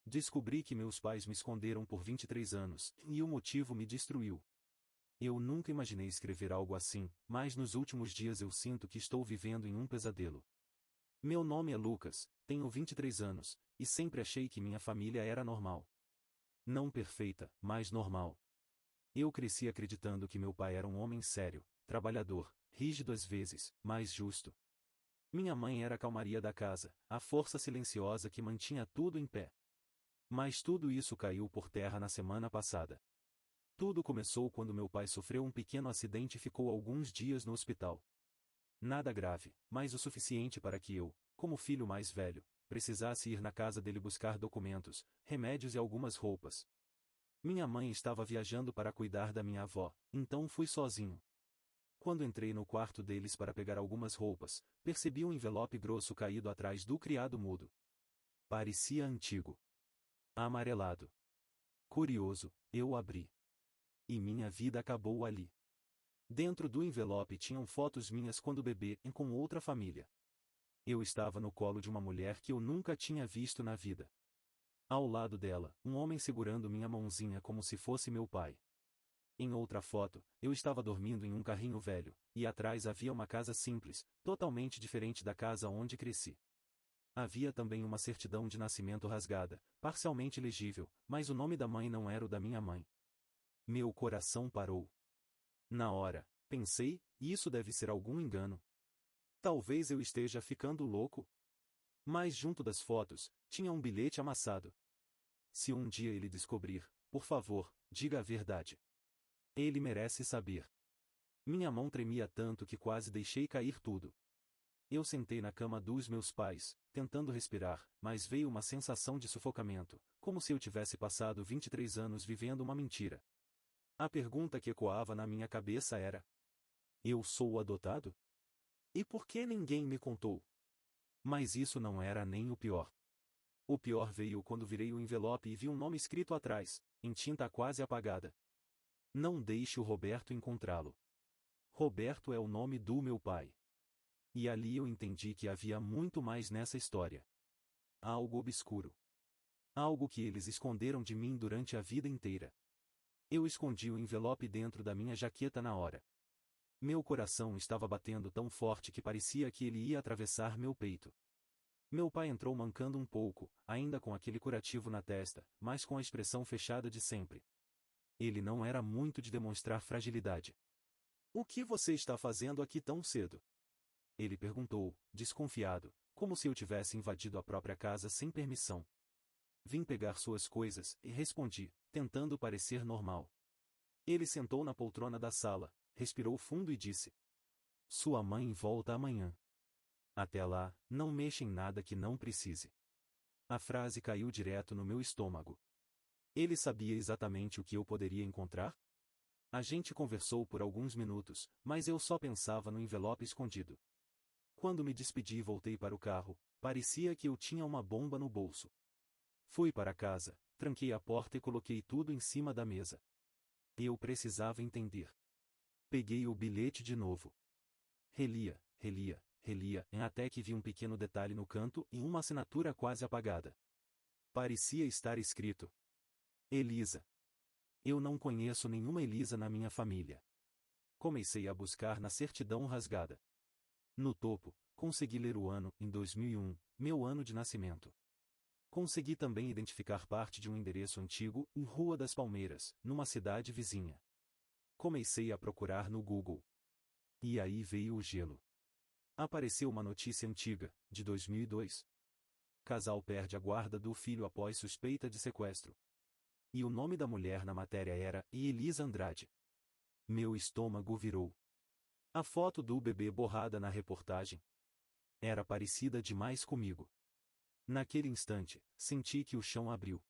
Descobri que meus pais me esconderam por 23 anos, e o motivo me destruiu. Eu nunca imaginei escrever algo assim, mas nos últimos dias eu sinto que estou vivendo em um pesadelo. Meu nome é Lucas, tenho 23 anos, e sempre achei que minha família era normal. Não perfeita, mas normal. Eu cresci acreditando que meu pai era um homem sério, trabalhador, rígido às vezes, mas justo. Minha mãe era a calmaria da casa, a força silenciosa que mantinha tudo em pé. Mas tudo isso caiu por terra na semana passada. Tudo começou quando meu pai sofreu um pequeno acidente e ficou alguns dias no hospital. Nada grave, mas o suficiente para que eu, como filho mais velho, precisasse ir na casa dele buscar documentos, remédios e algumas roupas. Minha mãe estava viajando para cuidar da minha avó, então fui sozinho. Quando entrei no quarto deles para pegar algumas roupas, percebi um envelope grosso caído atrás do criado mudo. Parecia antigo. Amarelado. Curioso, eu o abri. E minha vida acabou ali. Dentro do envelope tinham fotos minhas quando bebê e com outra família. Eu estava no colo de uma mulher que eu nunca tinha visto na vida. Ao lado dela, um homem segurando minha mãozinha como se fosse meu pai. Em outra foto, eu estava dormindo em um carrinho velho, e atrás havia uma casa simples, totalmente diferente da casa onde cresci. Havia também uma certidão de nascimento rasgada, parcialmente legível, mas o nome da mãe não era o da minha mãe. Meu coração parou. Na hora, pensei, isso deve ser algum engano. Talvez eu esteja ficando louco. Mas junto das fotos, tinha um bilhete amassado. Se um dia ele descobrir, por favor, diga a verdade. Ele merece saber. Minha mão tremia tanto que quase deixei cair tudo. Eu sentei na cama dos meus pais, tentando respirar, mas veio uma sensação de sufocamento, como se eu tivesse passado 23 anos vivendo uma mentira. A pergunta que ecoava na minha cabeça era: eu sou o adotado? E por que ninguém me contou? Mas isso não era nem o pior. O pior veio quando virei o envelope e vi um nome escrito atrás, em tinta quase apagada. Não deixe o Roberto encontrá-lo. Roberto é o nome do meu pai. E ali eu entendi que havia muito mais nessa história. Algo obscuro. Algo que eles esconderam de mim durante a vida inteira. Eu escondi o envelope dentro da minha jaqueta na hora. Meu coração estava batendo tão forte que parecia que ele ia atravessar meu peito. Meu pai entrou mancando um pouco, ainda com aquele curativo na testa, mas com a expressão fechada de sempre. Ele não era muito de demonstrar fragilidade. O que você está fazendo aqui tão cedo? Ele perguntou, desconfiado, como se eu tivesse invadido a própria casa sem permissão. Vim pegar suas coisas, e respondi, tentando parecer normal. Ele sentou na poltrona da sala, respirou fundo e disse: sua mãe volta amanhã. Até lá, não mexa em nada que não precise. A frase caiu direto no meu estômago. Ele sabia exatamente o que eu poderia encontrar? A gente conversou por alguns minutos, mas eu só pensava no envelope escondido. Quando me despedi e voltei para o carro, parecia que eu tinha uma bomba no bolso. Fui para casa, tranquei a porta e coloquei tudo em cima da mesa. Eu precisava entender. Peguei o bilhete de novo. Relia, até que vi um pequeno detalhe no canto e uma assinatura quase apagada. Parecia estar escrito: Elisa. Eu não conheço nenhuma Elisa na minha família. Comecei a buscar na certidão rasgada. No topo, consegui ler o ano, em 2001, meu ano de nascimento. Consegui também identificar parte de um endereço antigo, em Rua das Palmeiras, numa cidade vizinha. Comecei a procurar no Google. E aí veio o gelo. Apareceu uma notícia antiga, de 2002. Casal perde a guarda do filho após suspeita de sequestro. E o nome da mulher na matéria era Elisa Andrade. Meu estômago virou. A foto do bebê borrada na reportagem era parecida demais comigo. Naquele instante, senti que o chão abriu.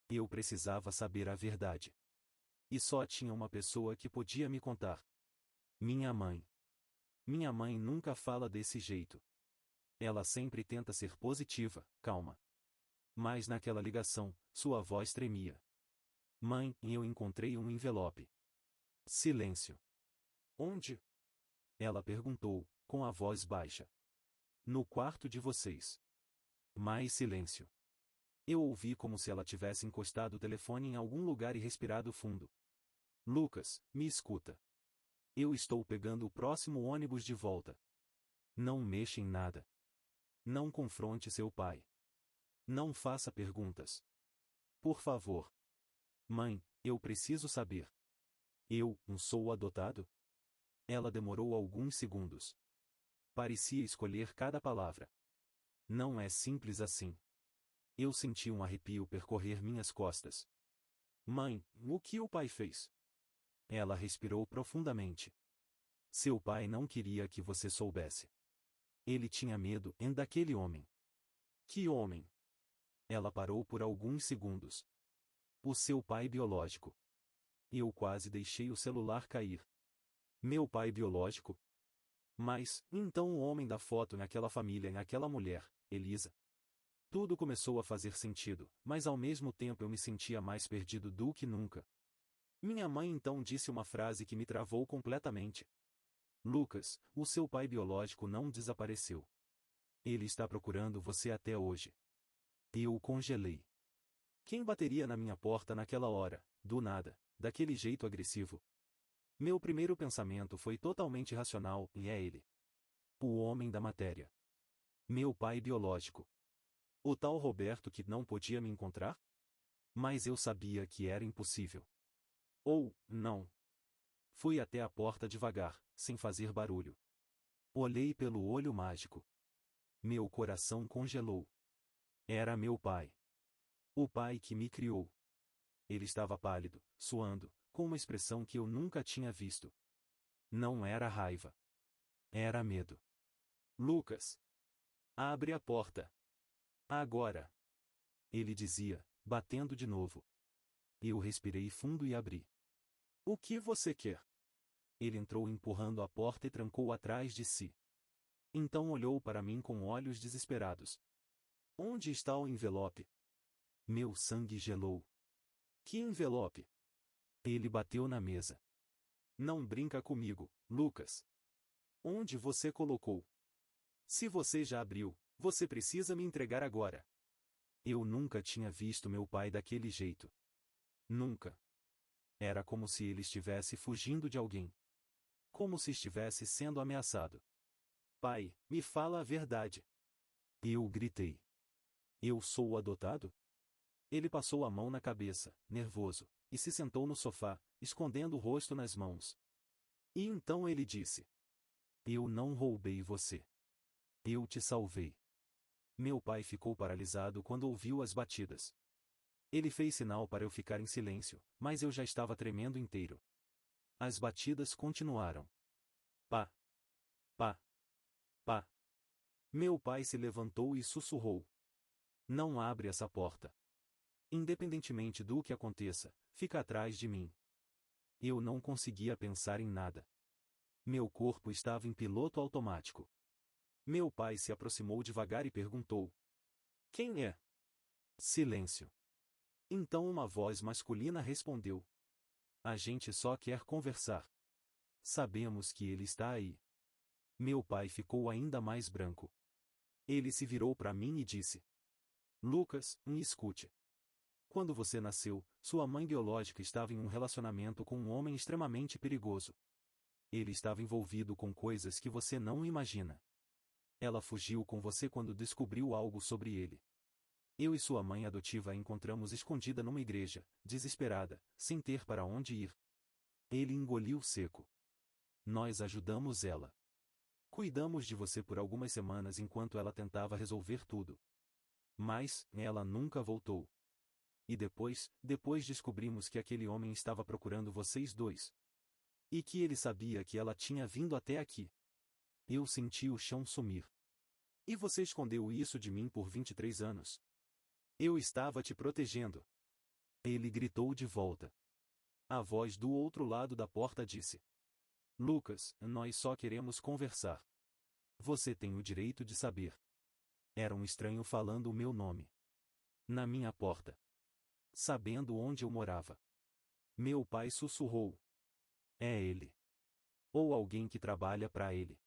Eu precisava saber a verdade. E só tinha uma pessoa que podia me contar. Minha mãe. Minha mãe nunca fala desse jeito. Ela sempre tenta ser positiva, calma. Mas naquela ligação, sua voz tremia. Mãe, eu encontrei um envelope. Silêncio. Onde? Ela perguntou, com a voz baixa. No quarto de vocês. Mais silêncio. Eu ouvi como se ela tivesse encostado o telefone em algum lugar e respirado fundo. Lucas, me escuta. Eu estou pegando o próximo ônibus de volta. Não mexa em nada. Não confronte seu pai. Não faça perguntas. Por favor. Mãe, eu preciso saber. Eu sou adotado? Ela demorou alguns segundos. Parecia escolher cada palavra. Não é simples assim. Eu senti um arrepio percorrer minhas costas. Mãe, o que o pai fez? Ela respirou profundamente. Seu pai não queria que você soubesse. Ele tinha medo daquele homem. Que homem? Ela parou por alguns segundos. O seu pai biológico. Eu quase deixei o celular cair. Meu pai biológico? Mas, então o homem da foto naquela família naquela mulher, Elisa. Tudo começou a fazer sentido, mas ao mesmo tempo eu me sentia mais perdido do que nunca. Minha mãe então disse uma frase que me travou completamente. Lucas, o seu pai biológico não desapareceu. Ele está procurando você até hoje. Eu o congelei. Quem bateria na minha porta naquela hora, do nada, daquele jeito agressivo? Meu primeiro pensamento foi totalmente racional, e é ele. O homem da matéria. Meu pai biológico. O tal Roberto que não podia me encontrar? Mas eu sabia que era impossível. Ou, não. Fui até a porta devagar, sem fazer barulho. Olhei pelo olho mágico. Meu coração congelou. Era meu pai. O pai que me criou. Ele estava pálido, suando, com uma expressão que eu nunca tinha visto. Não era raiva. Era medo. Lucas. Abre a porta. Agora. Ele dizia, batendo de novo. Eu respirei fundo e abri. O que você quer? Ele entrou empurrando a porta e trancou atrás de si. Então olhou para mim com olhos desesperados. Onde está o envelope? Meu sangue gelou. Que envelope? Ele bateu na mesa. Não brinca comigo, Lucas. Onde você colocou? Se você já abriu, você precisa me entregar agora. Eu nunca tinha visto meu pai daquele jeito. Nunca. Era como se ele estivesse fugindo de alguém. Como se estivesse sendo ameaçado. Pai, me fala a verdade. Eu gritei. Eu sou adotado? Ele passou a mão na cabeça, nervoso, e se sentou no sofá, escondendo o rosto nas mãos. E então ele disse: Eu não roubei você. Eu te salvei. Meu pai ficou paralisado quando ouviu as batidas. Ele fez sinal para eu ficar em silêncio, mas eu já estava tremendo inteiro. As batidas continuaram. Pá! Pá! Pá! Meu pai se levantou e sussurrou: Não abre essa porta. Independentemente do que aconteça, fica atrás de mim. Eu não conseguia pensar em nada. Meu corpo estava em piloto automático. Meu pai se aproximou devagar e perguntou: Quem é? Silêncio. Então uma voz masculina respondeu: A gente só quer conversar. Sabemos que ele está aí. Meu pai ficou ainda mais branco. Ele se virou para mim e disse: Lucas, me escute. Quando você nasceu, sua mãe biológica estava em um relacionamento com um homem extremamente perigoso. Ele estava envolvido com coisas que você não imagina. Ela fugiu com você quando descobriu algo sobre ele. Eu e sua mãe adotiva a encontramos escondida numa igreja, desesperada, sem ter para onde ir. Ele engoliu seco. Nós ajudamos ela. Cuidamos de você por algumas semanas enquanto ela tentava resolver tudo. Mas, ela nunca voltou. E depois descobrimos que aquele homem estava procurando vocês dois. E que ele sabia que ela tinha vindo até aqui. Eu senti o chão sumir. E você escondeu isso de mim por 23 anos. Eu estava te protegendo. Ele gritou de volta. A voz do outro lado da porta disse: Lucas, nós só queremos conversar. Você tem o direito de saber. Era um estranho falando o meu nome. Na minha porta. Sabendo onde eu morava. Meu pai sussurrou: É ele. Ou alguém que trabalha para ele.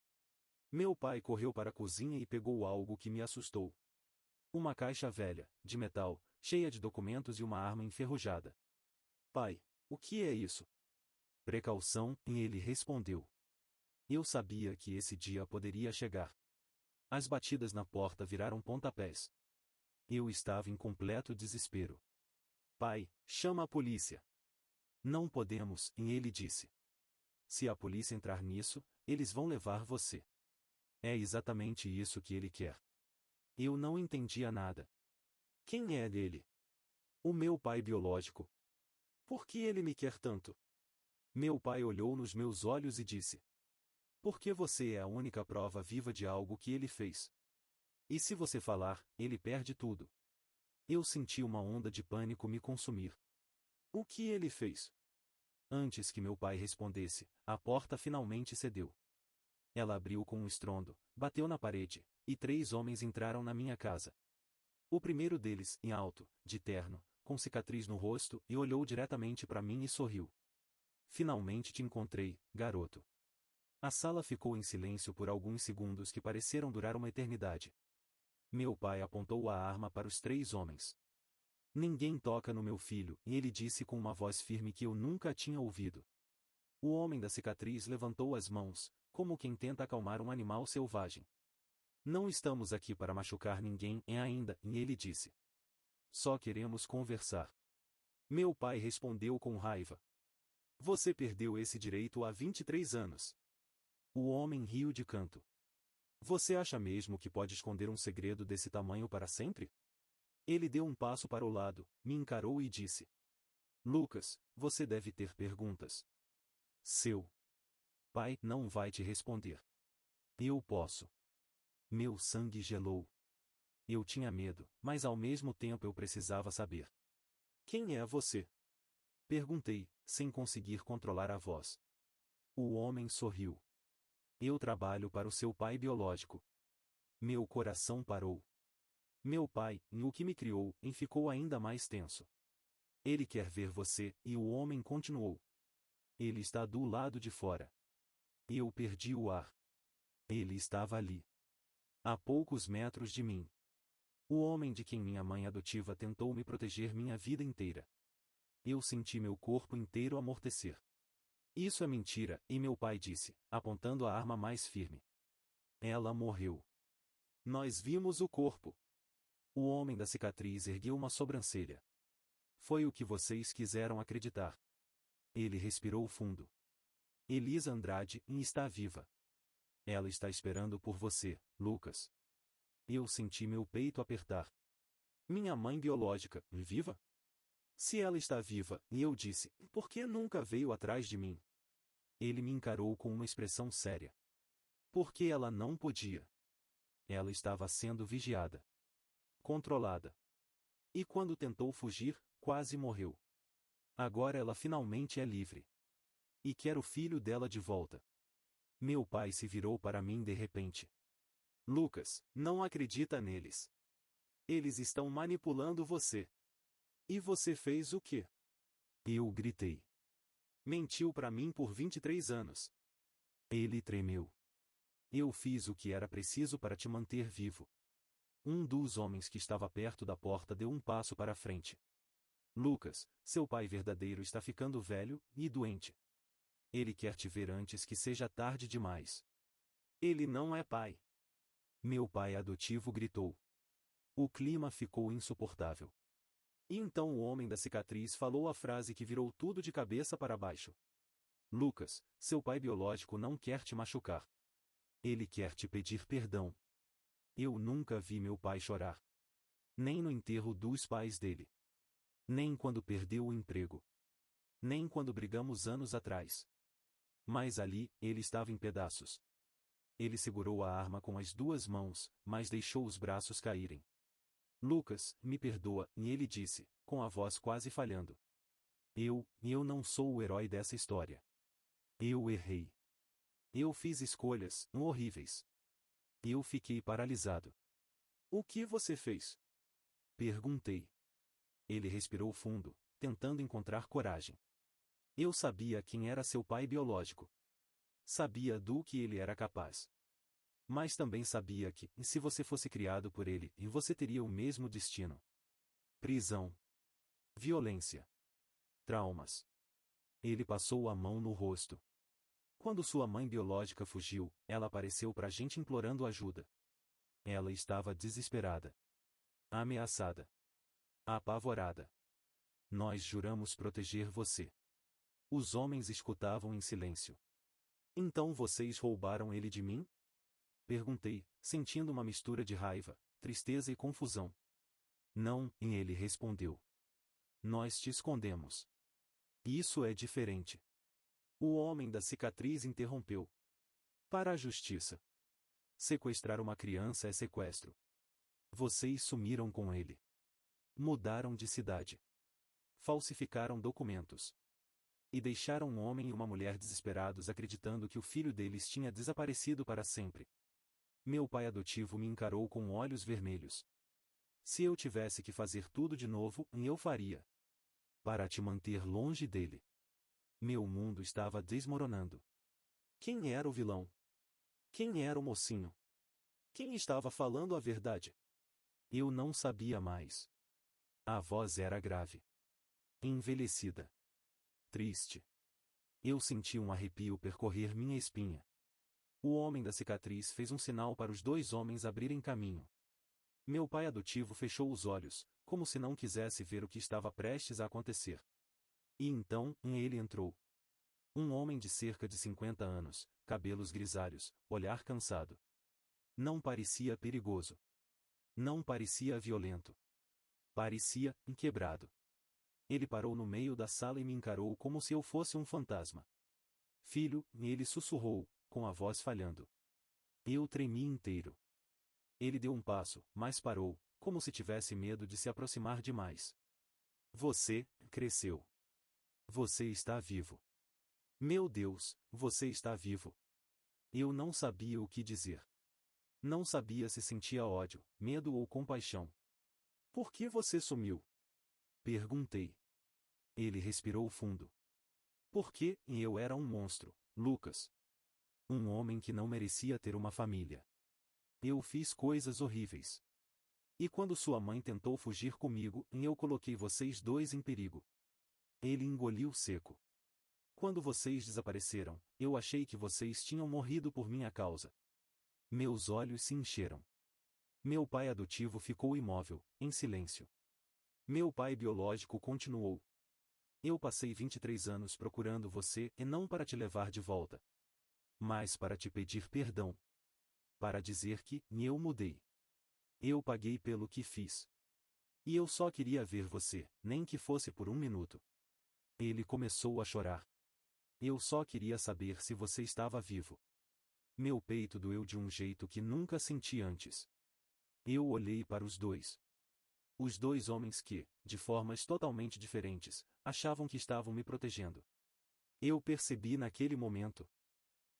Meu pai correu para a cozinha e pegou algo que me assustou. Uma caixa velha, de metal, cheia de documentos e uma arma enferrujada. Pai, o que é isso? Precaução, e ele respondeu. Eu sabia que esse dia poderia chegar. As batidas na porta viraram pontapés. Eu estava em completo desespero. Pai, chama a polícia. Não podemos, e ele disse. Se a polícia entrar nisso, eles vão levar você. É exatamente isso que ele quer. Eu não entendia nada. Quem é ele? O meu pai biológico. Por que ele me quer tanto? Meu pai olhou nos meus olhos e disse. Porque você é a única prova viva de algo que ele fez. E se você falar, ele perde tudo. Eu senti uma onda de pânico me consumir. O que ele fez? Antes que meu pai respondesse, a porta finalmente cedeu. Ela abriu com um estrondo, bateu na parede, e 3 homens entraram na minha casa. O primeiro deles, em alto, de terno, com cicatriz no rosto, e olhou diretamente para mim e sorriu. Finalmente te encontrei, garoto. A sala ficou em silêncio por alguns segundos que pareceram durar uma eternidade. Meu pai apontou a arma para os 3 homens. Ninguém toca no meu filho, e ele disse com uma voz firme que eu nunca tinha ouvido. O homem da cicatriz levantou as mãos, como quem tenta acalmar um animal selvagem. Não estamos aqui para machucar ninguém ainda, e ele disse. Só queremos conversar. Meu pai respondeu com raiva. Você perdeu esse direito há 23 anos. O homem riu de canto. Você acha mesmo que pode esconder um segredo desse tamanho para sempre? Ele deu um passo para o lado, me encarou e disse. Lucas, você deve ter perguntas. Seu pai não vai te responder. Eu posso. Meu sangue gelou. Eu tinha medo, mas ao mesmo tempo eu precisava saber. Quem é você? Perguntei, sem conseguir controlar a voz. O homem sorriu. Eu trabalho para o seu pai biológico. Meu coração parou. Meu pai, o que me criou, ficou ainda mais tenso. Ele quer ver você, e o homem continuou. Ele está do lado de fora. Eu perdi o ar. Ele estava ali. A poucos metros de mim. O homem de quem minha mãe adotiva tentou me proteger minha vida inteira. Eu senti meu corpo inteiro amortecer. Isso é mentira, e meu pai disse, apontando a arma mais firme. Ela morreu. Nós vimos o corpo. O homem da cicatriz ergueu uma sobrancelha. Foi o que vocês quiseram acreditar. Ele respirou fundo. Elisa Andrade está viva. Ela está esperando por você, Lucas. Eu senti meu peito apertar. Minha mãe biológica, viva? Se ela está viva, e eu disse, por que nunca veio atrás de mim? Ele me encarou com uma expressão séria. Porque ela não podia. Ela estava sendo vigiada. Controlada. E quando tentou fugir, quase morreu. Agora ela finalmente é livre. E quer o filho dela de volta. Meu pai se virou para mim de repente. Lucas, não acredita neles. Eles estão manipulando você. E você fez o quê? Eu gritei. Mentiu para mim por 23 anos. Ele tremeu. Eu fiz o que era preciso para te manter vivo. Um dos homens que estava perto da porta deu um passo para a frente. Lucas, seu pai verdadeiro está ficando velho e doente. Ele quer te ver antes que seja tarde demais. Ele não é pai. Meu pai adotivo gritou. O clima ficou insuportável. E então o homem da cicatriz falou a frase que virou tudo de cabeça para baixo. Lucas, seu pai biológico não quer te machucar. Ele quer te pedir perdão. Eu nunca vi meu pai chorar. Nem no enterro dos pais dele. Nem quando perdeu o emprego. Nem quando brigamos anos atrás. Mas ali, ele estava em pedaços. Ele segurou a arma com as 2 mãos, mas deixou os braços caírem. Lucas, me perdoa, e ele disse, com a voz quase falhando. Eu não sou o herói dessa história. Eu errei. Eu fiz escolhas horríveis. Eu fiquei paralisado. O que você fez? Perguntei. Ele respirou fundo, tentando encontrar coragem. Eu sabia quem era seu pai biológico. Sabia do que ele era capaz. Mas também sabia que, se você fosse criado por ele, você teria o mesmo destino. Prisão. Violência. Traumas. Ele passou a mão no rosto. Quando sua mãe biológica fugiu, ela apareceu pra gente implorando ajuda. Ela estava desesperada. Ameaçada. Apavorada. Nós juramos proteger você. Os homens escutavam em silêncio. Então vocês roubaram ele de mim? Perguntei, sentindo uma mistura de raiva, tristeza e confusão. Não, e ele respondeu. Nós te escondemos. Isso é diferente. O homem da cicatriz interrompeu. Para a justiça. Sequestrar uma criança é sequestro. Vocês sumiram com ele. Mudaram de cidade. Falsificaram documentos. E deixaram um homem e uma mulher desesperados acreditando que o filho deles tinha desaparecido para sempre. Meu pai adotivo me encarou com olhos vermelhos. Se eu tivesse que fazer tudo de novo, eu faria. Para te manter longe dele. Meu mundo estava desmoronando. Quem era o vilão? Quem era o mocinho? Quem estava falando a verdade? Eu não sabia mais. A voz era grave. Envelhecida. Triste. Eu senti um arrepio percorrer minha espinha. O homem da cicatriz fez um sinal para os dois homens abrirem caminho. Meu pai adotivo fechou os olhos, como se não quisesse ver o que estava prestes a acontecer. E então, ele entrou. Um homem de cerca de 50 anos, cabelos grisalhos, olhar cansado. Não parecia perigoso. Não parecia violento. Parecia inquebrado. Ele parou no meio da sala e me encarou como se eu fosse um fantasma. Filho, ele sussurrou, com a voz falhando. Eu tremi inteiro. Ele deu um passo, mas parou, como se tivesse medo de se aproximar demais. Você cresceu. Você está vivo. Meu Deus, você está vivo. Eu não sabia o que dizer. Não sabia se sentia ódio, medo ou compaixão. Por que você sumiu? Perguntei. Ele respirou fundo. Porque eu era um monstro, Lucas. Um homem que não merecia ter uma família. Eu fiz coisas horríveis. E quando sua mãe tentou fugir comigo, eu coloquei vocês dois em perigo. Ele engoliu seco. Quando vocês desapareceram, eu achei que vocês tinham morrido por minha causa. Meus olhos se encheram. Meu pai adotivo ficou imóvel, em silêncio. Meu pai biológico continuou. Eu passei 23 anos procurando você e não para te levar de volta. Mas para te pedir perdão. Para dizer que eu mudei. Eu paguei pelo que fiz. E eu só queria ver você, nem que fosse por um minuto. Ele começou a chorar. Eu só queria saber se você estava vivo. Meu peito doeu de um jeito que nunca senti antes. Eu olhei para os dois. Os dois homens que, de formas totalmente diferentes, achavam que estavam me protegendo. Eu percebi naquele momento.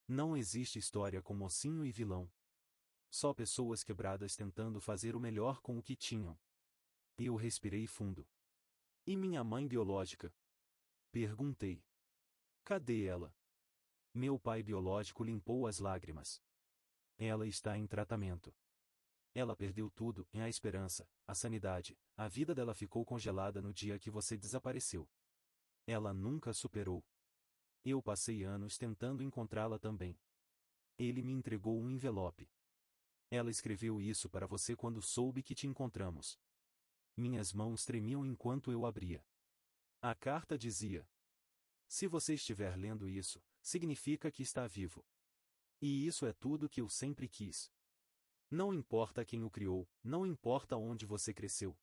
Não existe história com mocinho e vilão. Só pessoas quebradas tentando fazer o melhor com o que tinham. Eu respirei fundo. E minha mãe biológica? Perguntei. Cadê ela? Meu pai biológico limpou as lágrimas. Ela está em tratamento. Ela perdeu tudo, a esperança, a sanidade, a vida dela ficou congelada no dia que você desapareceu. Ela nunca superou. Eu passei anos tentando encontrá-la também. Ele me entregou um envelope. Ela escreveu isso para você quando soube que te encontramos. Minhas mãos tremiam enquanto eu abria. A carta dizia: se você estiver lendo isso, significa que está vivo. E isso é tudo que eu sempre quis. Não importa quem o criou, não importa onde você cresceu.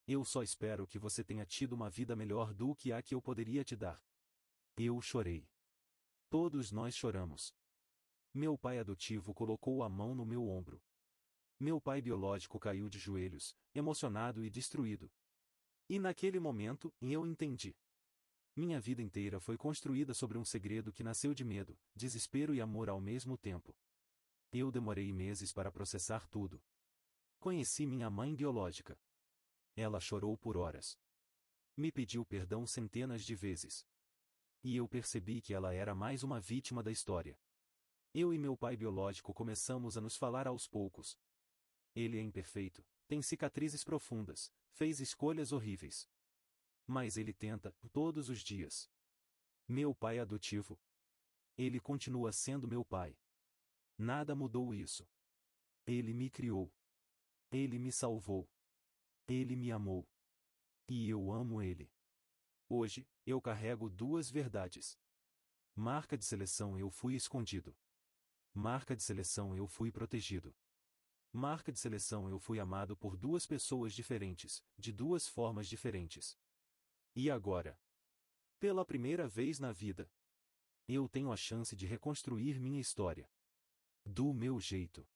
Eu só espero que você tenha tido uma vida melhor do que a que eu poderia te dar. Eu chorei. Todos nós choramos. Meu pai adotivo colocou a mão no meu ombro. Meu pai biológico caiu de joelhos, emocionado e destruído. E naquele momento, eu entendi. Minha vida inteira foi construída sobre um segredo que nasceu de medo, desespero e amor ao mesmo tempo. Eu demorei meses para processar tudo. Conheci minha mãe biológica. Ela chorou por horas. Me pediu perdão centenas de vezes. E eu percebi que ela era mais uma vítima da história. Eu e meu pai biológico começamos a nos falar aos poucos. Ele é imperfeito, tem cicatrizes profundas, fez escolhas horríveis. Mas ele tenta, todos os dias. Meu pai adotivo. Ele continua sendo meu pai. Nada mudou isso. Ele me criou. Ele me salvou. Ele me amou. E eu amo ele. Hoje, eu carrego duas verdades. Marca de seleção: eu fui escondido. Marca de seleção: eu fui protegido. Marca de seleção: eu fui amado por duas pessoas diferentes, de duas formas diferentes. E agora? Pela primeira vez na vida, eu tenho a chance de reconstruir minha história. Do meu jeito.